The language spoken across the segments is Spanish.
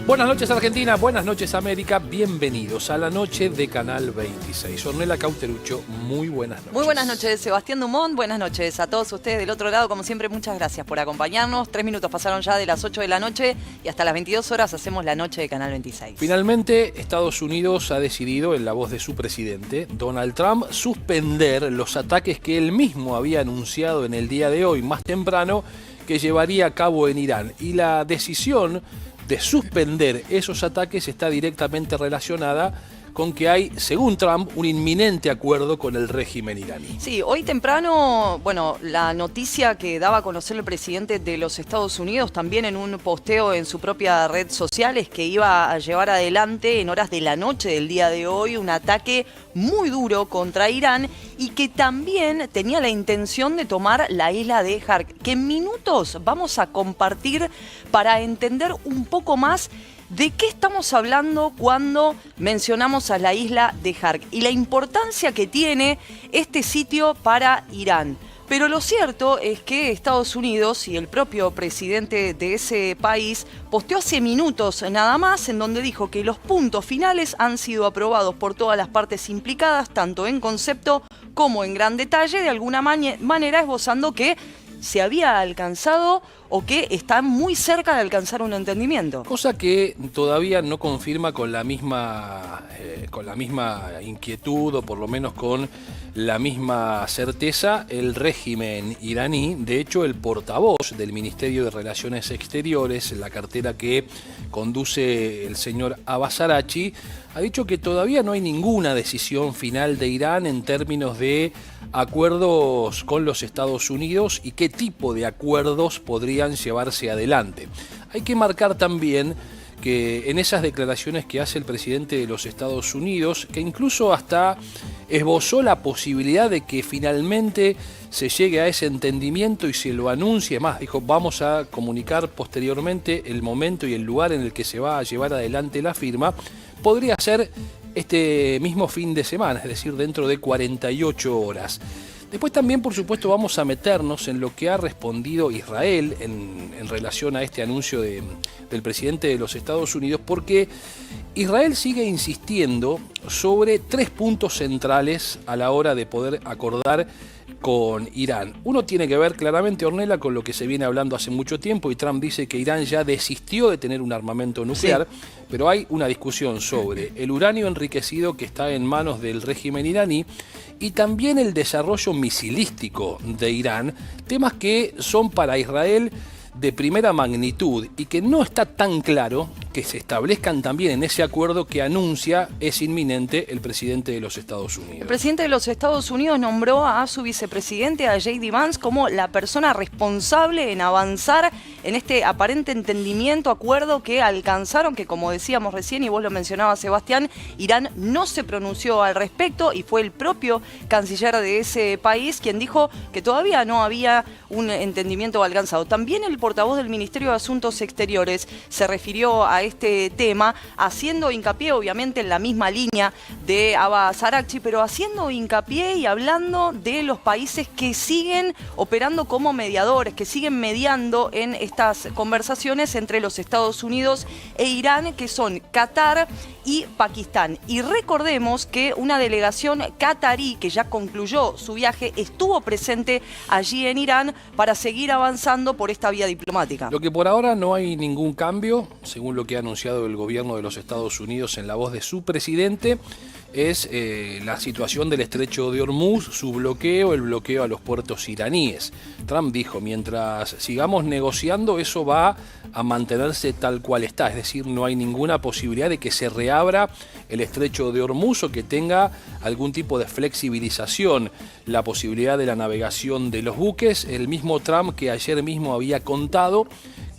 Buenas noches Argentina, buenas noches América, bienvenidos a la noche de Canal 26. Ornella Cauteruccio, muy buenas noches. Muy buenas noches, Sebastián Dumont, buenas noches a todos ustedes del otro lado. Como siempre, muchas gracias por acompañarnos. 3 minutos pasaron ya de las 8 de la noche y hasta las 22 horas hacemos la noche de Canal 26. Finalmente, Estados Unidos ha decidido, en la voz de su presidente, Donald Trump, suspender los ataques que él mismo había anunciado en el día de hoy, más temprano, que llevaría a cabo en Irán. Y la decisión de suspender esos ataques está directamente relacionada con que hay, según Trump, un inminente acuerdo con el régimen iraní. Sí, hoy temprano, la noticia que daba a conocer el presidente de los Estados Unidos también en un posteo en su propia red social es que iba a llevar adelante en horas de la noche del día de hoy un ataque muy duro contra Irán y que también tenía la intención de tomar la isla de Hark, que en minutos vamos a compartir para entender un poco más ¿de qué estamos hablando cuando mencionamos a la isla de Hark y la importancia que tiene este sitio para Irán? Pero lo cierto es que Estados Unidos y el propio presidente de ese país posteó hace minutos nada más en donde dijo que los puntos finales han sido aprobados por todas las partes implicadas, tanto en concepto como en gran detalle, de alguna manera esbozando que se había alcanzado o que está muy cerca de alcanzar un entendimiento. Cosa que todavía no confirma con la misma inquietud o por lo menos con la misma certeza el régimen iraní. De hecho, el portavoz del Ministerio de Relaciones Exteriores, la cartera que conduce el señor Abbas Araghchi, ha dicho que todavía no hay ninguna decisión final de Irán en términos de acuerdos con los Estados Unidos y qué tipo de acuerdos podrían llevarse adelante. Hay que marcar también que en esas declaraciones que hace el presidente de los Estados Unidos, que incluso hasta esbozó la posibilidad de que finalmente se llegue a ese entendimiento y se lo anuncie, más dijo, vamos a comunicar posteriormente el momento y el lugar en el que se va a llevar adelante la firma, podría ser este mismo fin de semana, es decir, dentro de 48 horas. Después también, por supuesto, vamos a meternos en lo que ha respondido Israel en relación a este anuncio del presidente de los Estados Unidos, porque Israel sigue insistiendo sobre 3 puntos centrales a la hora de poder acordar con Irán. Uno tiene que ver claramente, Ornella, con lo que se viene hablando hace mucho tiempo y Trump dice que Irán ya desistió de tener un armamento nuclear, sí, pero hay una discusión sobre el uranio enriquecido que está en manos del régimen iraní y también el desarrollo misilístico de Irán, temas que son para Israel de primera magnitud y que no está tan claro que se establezcan también en ese acuerdo que anuncia es inminente el presidente de los Estados Unidos. El presidente de los Estados Unidos nombró a su vicepresidente, a J.D. Vance, como la persona responsable en avanzar en este aparente entendimiento, acuerdo que alcanzaron, que como decíamos recién y vos lo mencionabas, Sebastián, Irán no se pronunció al respecto y fue el propio canciller de ese país quien dijo que todavía no había un entendimiento alcanzado. También el portavoz del Ministerio de Asuntos Exteriores se refirió a este tema, haciendo hincapié obviamente en la misma línea de Abbas Araghchi, pero haciendo hincapié y hablando de los países que siguen operando como mediadores, que siguen mediando en estas conversaciones entre los Estados Unidos e Irán, que son Qatar y Pakistán. Y recordemos que una delegación qatarí que ya concluyó su viaje estuvo presente allí en Irán para seguir avanzando por esta vía diplomática. Lo que por ahora no hay ningún cambio, según lo que ha anunciado el gobierno de los Estados Unidos en la voz de su presidente, es la situación del estrecho de Hormuz, su bloqueo, el bloqueo a los puertos iraníes. Trump dijo, mientras sigamos negociando, eso va a mantenerse tal cual está, es decir, no hay ninguna posibilidad de que se reabra el estrecho de Hormuz o que tenga algún tipo de flexibilización la posibilidad de la navegación de los buques. El mismo Trump que ayer mismo había contado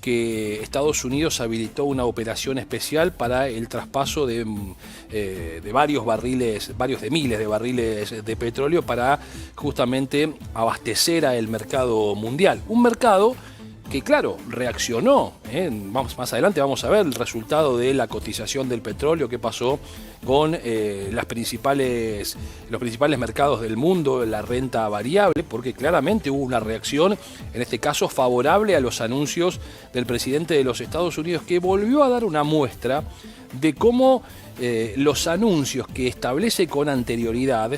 que Estados Unidos habilitó una operación especial para el traspaso de varios de miles de barriles de petróleo para justamente abastecer al mercado mundial. Un mercado que claro, reaccionó. Más adelante vamos a ver el resultado de la cotización del petróleo, qué pasó con los principales mercados del mundo, la renta variable, porque claramente hubo una reacción, en este caso favorable a los anuncios del presidente de los Estados Unidos, que volvió a dar una muestra de cómo los anuncios que establece con anterioridad,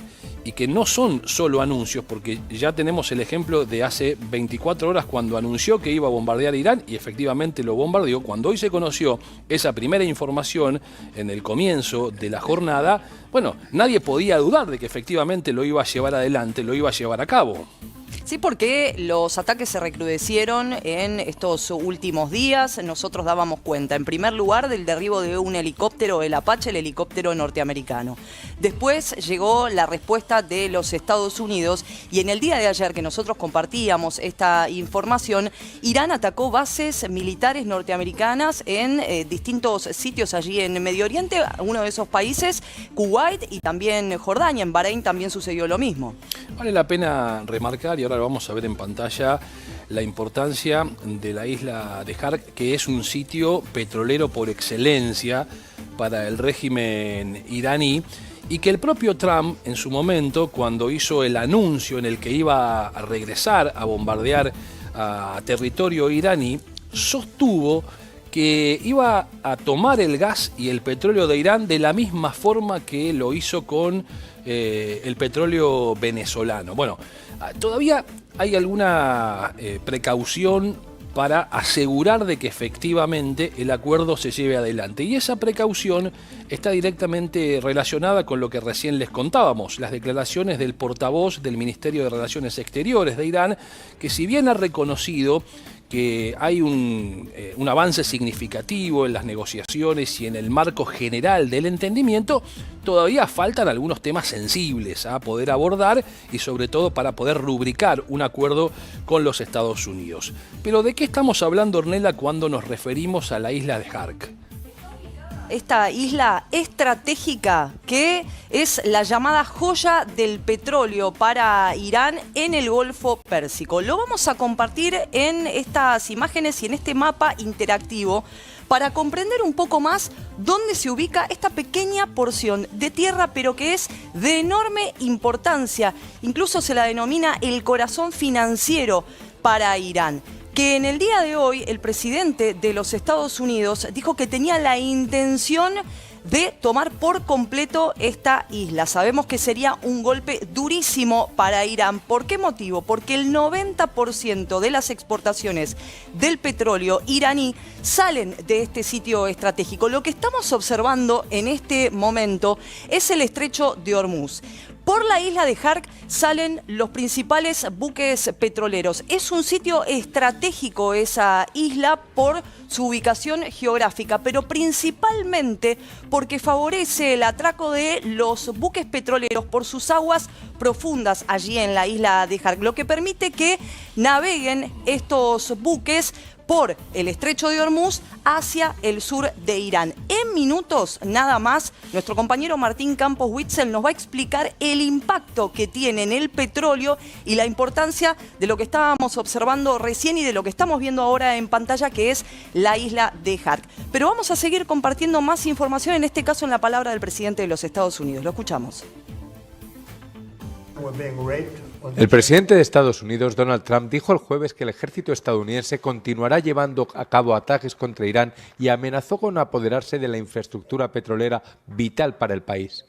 y que no son solo anuncios, porque ya tenemos el ejemplo de hace 24 horas cuando anunció que iba a bombardear Irán y efectivamente lo bombardeó. Cuando hoy se conoció esa primera información en el comienzo de la jornada, bueno, nadie podía dudar de que efectivamente lo iba a llevar adelante, lo iba a llevar a cabo. Sí, porque los ataques se recrudecieron en estos últimos días. Nosotros dábamos cuenta, en primer lugar, del derribo de un helicóptero, el Apache, el helicóptero norteamericano. Después llegó la respuesta de los Estados Unidos y en el día de ayer que nosotros compartíamos esta información, Irán atacó bases militares norteamericanas en distintos sitios allí en Medio Oriente, uno de esos países, Kuwait y también Jordania. En Bahrein también sucedió lo mismo. Vale la pena remarcar, y ahora vamos a ver en pantalla, la importancia de la isla de Hark, que es un sitio petrolero por excelencia para el régimen iraní, y que el propio Trump, en su momento, cuando hizo el anuncio en el que iba a regresar a bombardear a territorio iraní, sostuvo que iba a tomar el gas y el petróleo de Irán de la misma forma que lo hizo con el petróleo venezolano. Bueno, todavía hay alguna precaución para asegurar de que efectivamente el acuerdo se lleve adelante. Y esa precaución está directamente relacionada con lo que recién les contábamos, las declaraciones del portavoz del Ministerio de Relaciones Exteriores de Irán, que si bien ha reconocido que hay un avance significativo en las negociaciones y en el marco general del entendimiento, todavía faltan algunos temas sensibles a poder abordar y sobre todo para poder rubricar un acuerdo con los Estados Unidos. Pero ¿de qué estamos hablando, Ornella, cuando nos referimos a la isla de Hark? Esta isla estratégica que es la llamada joya del petróleo para Irán en el Golfo Pérsico. Lo vamos a compartir en estas imágenes y en este mapa interactivo para comprender un poco más dónde se ubica esta pequeña porción de tierra, pero que es de enorme importancia. Incluso se la denomina el corazón financiero para Irán. Que en el día de hoy el presidente de los Estados Unidos dijo que tenía la intención de tomar por completo esta isla. Sabemos que sería un golpe durísimo para Irán. ¿Por qué motivo? Porque el 90% de las exportaciones del petróleo iraní salen de este sitio estratégico. Lo que estamos observando en este momento es el estrecho de Hormuz. Por la isla de Hark salen los principales buques petroleros. Es un sitio estratégico esa isla por su ubicación geográfica, pero principalmente porque favorece el atraco de los buques petroleros por sus aguas profundas allí en la isla de Hark, lo que permite que naveguen estos buques por el estrecho de Hormuz hacia el sur de Irán. En minutos nada más, nuestro compañero Martín Campos Witzel nos va a explicar el impacto que tiene en el petróleo y la importancia de lo que estábamos observando recién y de lo que estamos viendo ahora en pantalla, que es la isla de Hark. Pero vamos a seguir compartiendo más información, en este caso en la palabra del presidente de los Estados Unidos. Lo escuchamos. El presidente de Estados Unidos, Donald Trump, dijo el jueves que el ejército estadounidense continuará llevando a cabo ataques contra Irán y amenazó con apoderarse de la infraestructura petrolera vital para el país.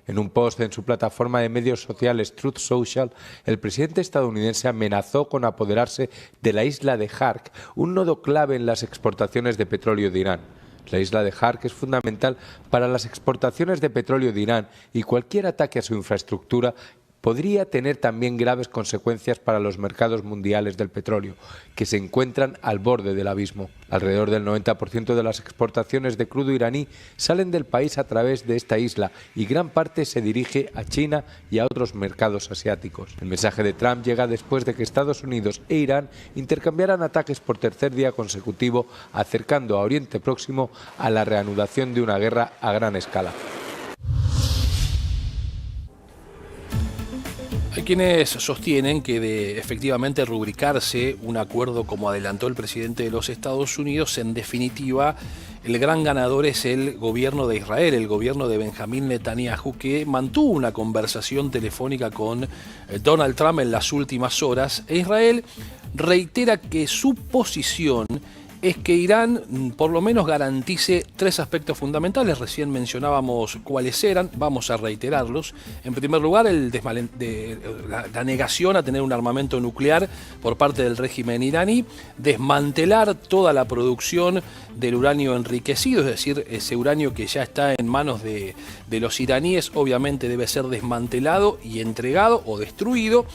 En un post en su plataforma de medios sociales Truth Social, el presidente estadounidense amenazó con apoderarse de la isla de Hark, un nodo clave en las exportaciones de petróleo de Irán. La isla de Hark es fundamental para las exportaciones de petróleo de Irán y cualquier ataque a su infraestructura podría tener también graves consecuencias para los mercados mundiales del petróleo, que se encuentran al borde del abismo. Alrededor del 90% de las exportaciones de crudo iraní salen del país a través de esta isla y gran parte se dirige a China y a otros mercados asiáticos. El mensaje de Trump llega después de que Estados Unidos e Irán intercambiaran ataques por tercer día consecutivo, acercando a Oriente Próximo a la reanudación de una guerra a gran escala. Hay quienes sostienen que de efectivamente rubricarse un acuerdo como adelantó el presidente de los Estados Unidos, en definitiva, el gran ganador es el gobierno de Israel, el gobierno de Benjamín Netanyahu, que mantuvo una conversación telefónica con Donald Trump en las últimas horas. E Israel reitera que su posición es que Irán por lo menos garantice tres aspectos fundamentales. Recién mencionábamos cuáles eran, vamos a reiterarlos. En primer lugar, la negación a tener un armamento nuclear por parte del régimen iraní, desmantelar toda la producción del uranio enriquecido, es decir, ese uranio que ya está en manos de los iraníes, obviamente debe ser desmantelado y entregado o destruido,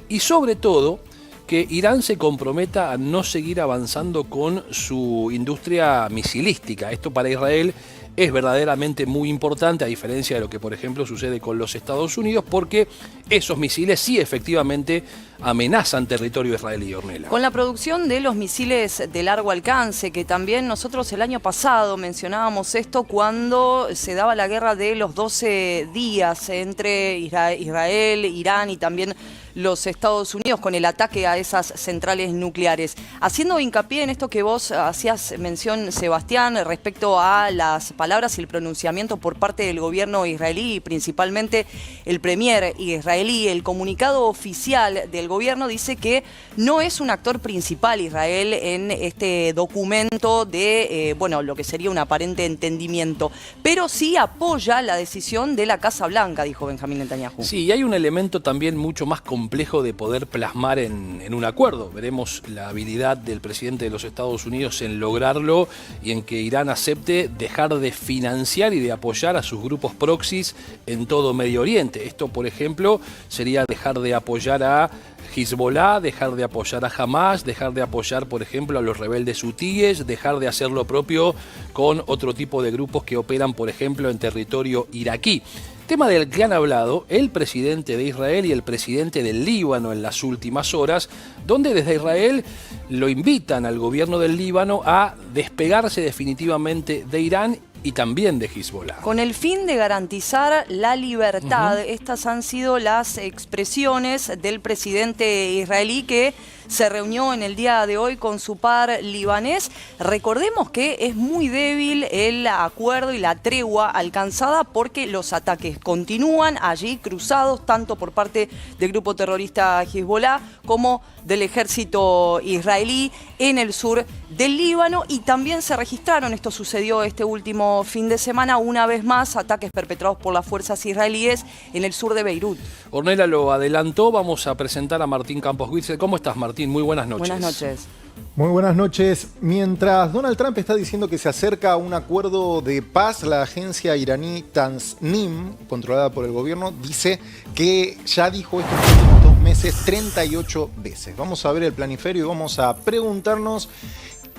y sobre todo, que Irán se comprometa a no seguir avanzando con su industria misilística. Esto para Israel es verdaderamente muy importante, a diferencia de lo que, por ejemplo, sucede con los Estados Unidos, porque esos misiles sí efectivamente amenazan territorio israelí, Ornella. Con la producción de los misiles de largo alcance, que también nosotros el año pasado mencionábamos esto cuando se daba la guerra de los 12 días entre Israel, Irán y también los Estados Unidos, con el ataque a esas centrales nucleares. Haciendo hincapié en esto que vos hacías mención, Sebastián, respecto a las palabras y el pronunciamiento por parte del gobierno israelí, principalmente el premier israelí, el comunicado oficial del gobierno dice que no es un actor principal Israel en este documento de, lo que sería un aparente entendimiento, pero sí apoya la decisión de la Casa Blanca, dijo Benjamín Netanyahu. Sí, y hay un elemento también mucho más complejo de poder plasmar en un acuerdo. Veremos la habilidad del presidente de los Estados Unidos en lograrlo y en que Irán acepte dejar de financiar y de apoyar a sus grupos proxys en todo Medio Oriente. Esto, por ejemplo, sería dejar de apoyar a Hezbollah, dejar de apoyar a Hamas, dejar de apoyar, por ejemplo, a los rebeldes hutíes, dejar de hacer lo propio con otro tipo de grupos que operan, por ejemplo, en territorio iraquí. Tema del que han hablado el presidente de Israel y el presidente del Líbano en las últimas horas, donde desde Israel lo invitan al gobierno del Líbano a despegarse definitivamente de Irán y también de Hezbollah. Con el fin de garantizar la libertad, estas han sido las expresiones del presidente israelí que se reunió en el día de hoy con su par libanés. Recordemos que es muy débil el acuerdo y la tregua alcanzada porque los ataques continúan allí cruzados tanto por parte del grupo terrorista Hezbollah como del ejército israelí en el sur del Líbano, y también se registraron, esto sucedió este último fin de semana, una vez más ataques perpetrados por las fuerzas israelíes en el sur de Beirut. Ornella lo adelantó, vamos a presentar a Martín Campos Huitzel. ¿Cómo estás, Martín? Muy buenas noches. Buenas noches. Muy buenas noches. Mientras Donald Trump está diciendo que se acerca a un acuerdo de paz, la agencia iraní Tasnim, controlada por el gobierno, dice que ya dijo estos últimos 2 meses 38 veces. Vamos a ver el planiferio y vamos a preguntarnos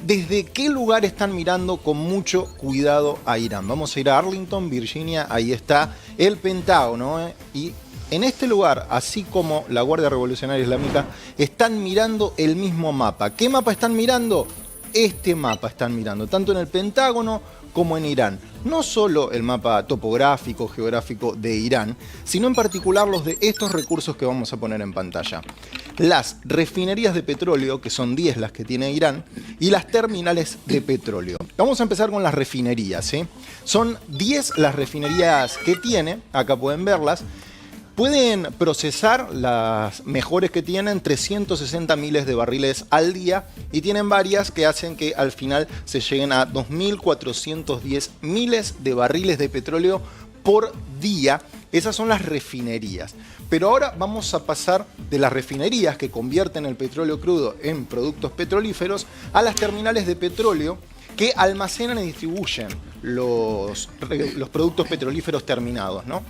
desde qué lugar están mirando con mucho cuidado a Irán. Vamos a ir a Arlington, Virginia, ahí está el Pentágono, y en este lugar, así como la Guardia Revolucionaria Islámica, están mirando el mismo mapa. ¿Qué mapa están mirando? Este mapa están mirando, tanto en el Pentágono como en Irán. No solo el mapa topográfico, geográfico de Irán, sino en particular los de estos recursos que vamos a poner en pantalla. Las refinerías de petróleo, que son 10 las que tiene Irán, y las terminales de petróleo. Vamos a empezar con las refinerías, ¿sí? Son 10 las refinerías que tiene, acá pueden verlas. Pueden procesar las mejores que tienen 360 miles de barriles al día, y tienen varias que hacen que al final se lleguen a 2.410 miles de barriles de petróleo por día. Esas son las refinerías. Pero ahora vamos a pasar de las refinerías que convierten el petróleo crudo en productos petrolíferos a las terminales de petróleo que almacenan y distribuyen los productos petrolíferos terminados, ¿no?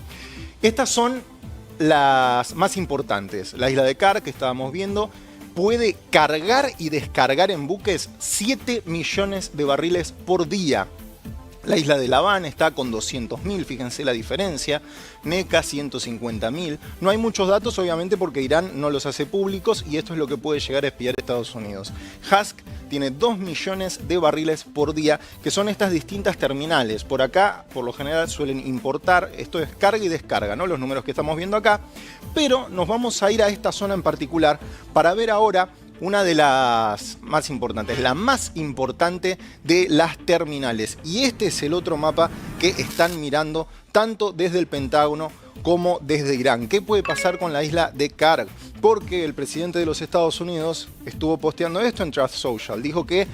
Estas son las más importantes. La isla de Kar, que estábamos viendo, puede cargar y descargar en buques 7 millones de barriles por día. La isla de Labán está con 200.000, fíjense la diferencia. Neca, 150.000. No hay muchos datos, obviamente, porque Irán no los hace públicos, y esto es lo que puede llegar a espiar Estados Unidos. Hask tiene 2 millones de barriles por día, que son estas distintas terminales. Por acá, por lo general, suelen importar, esto es carga y descarga, ¿no? Los números que estamos viendo acá, pero nos vamos a ir a esta zona en particular para ver ahora una de las más importantes, la más importante de las terminales. Y este es el otro mapa que están mirando tanto desde el Pentágono como desde Irán. ¿Qué puede pasar con la isla de Karg? Porque el presidente de los Estados Unidos estuvo posteando esto en Truth Social. Dijo que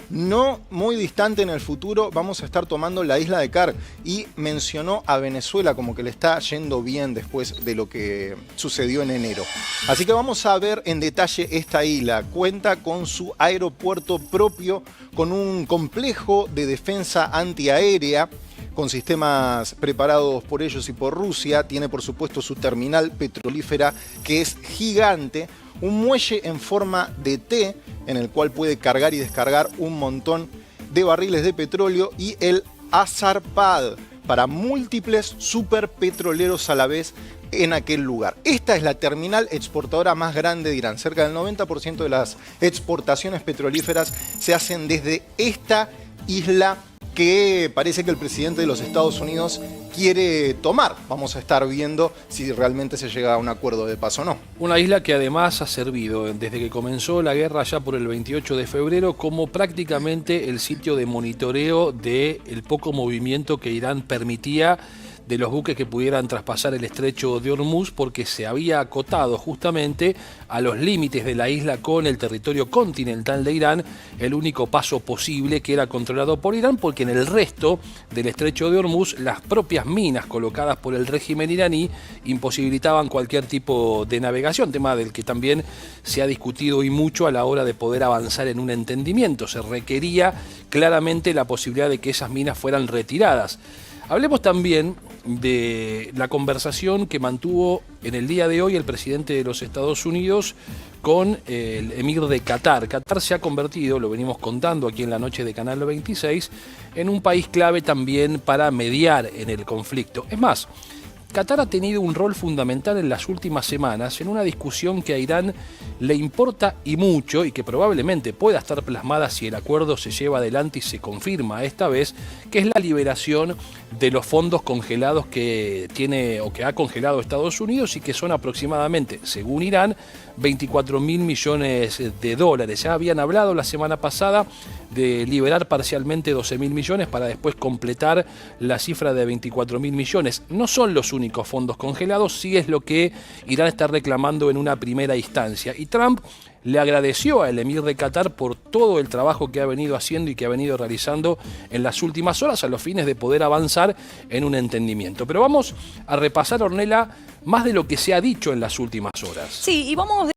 no muy distante en el futuro vamos a estar tomando la isla de Karg y mencionó a Venezuela como que le está yendo bien después de lo que sucedió en enero. Así que vamos a ver en detalle esta isla. Cuenta con su aeropuerto propio, con un complejo de defensa antiaérea, con sistemas preparados por ellos y por Rusia. Tiene por supuesto su terminal petrolífera que es gigante, un muelle en forma de T en el cual puede cargar y descargar un montón de barriles de petróleo y el Azarpad para múltiples superpetroleros a la vez en aquel lugar. Esta es la terminal exportadora más grande de Irán. Cerca del 90% de las exportaciones petrolíferas se hacen desde esta isla que parece que el presidente de los Estados Unidos quiere tomar. Vamos a estar viendo si realmente se llega a un acuerdo de paz o no. Una isla que además ha servido desde que comenzó la guerra ya por el 28 de febrero como prácticamente el sitio de monitoreo del poco movimiento que Irán permitía de los buques que pudieran traspasar el estrecho de Hormuz, porque se había acotado justamente a los límites de la isla con el territorio continental de Irán, el único paso posible que era controlado por Irán, porque en el resto del estrecho de Hormuz las propias minas colocadas por el régimen iraní imposibilitaban cualquier tipo de navegación, tema del que también se ha discutido y mucho a la hora de poder avanzar en un entendimiento. Se requería claramente la posibilidad de que esas minas fueran retiradas. Hablemos también de la conversación que mantuvo en el día de hoy el presidente de los Estados Unidos con el emir de Qatar. Qatar se ha convertido, lo venimos contando aquí en la noche de Canal 26, en un país clave también para mediar en el conflicto. Es más, Qatar ha tenido un rol fundamental en las últimas semanas en una discusión que a Irán le importa y mucho y que probablemente pueda estar plasmada si el acuerdo se lleva adelante y se confirma esta vez, que es la liberación de los fondos congelados que tiene o que ha congelado Estados Unidos y que son aproximadamente, según Irán, 24.000 millones de dólares. Ya habían hablado la semana pasada de liberar parcialmente 12.000 millones para después completar la cifra de 24.000 millones. No son los únicos fondos congelados, sí es lo que Irán está reclamando en una primera instancia. Y Trump le agradeció al emir de Qatar por todo el trabajo que ha venido haciendo y que ha venido realizando en las últimas horas a los fines de poder avanzar en un entendimiento. Pero vamos a repasar, Ornella, más de lo que se ha dicho en las últimas horas. Sí, y vamos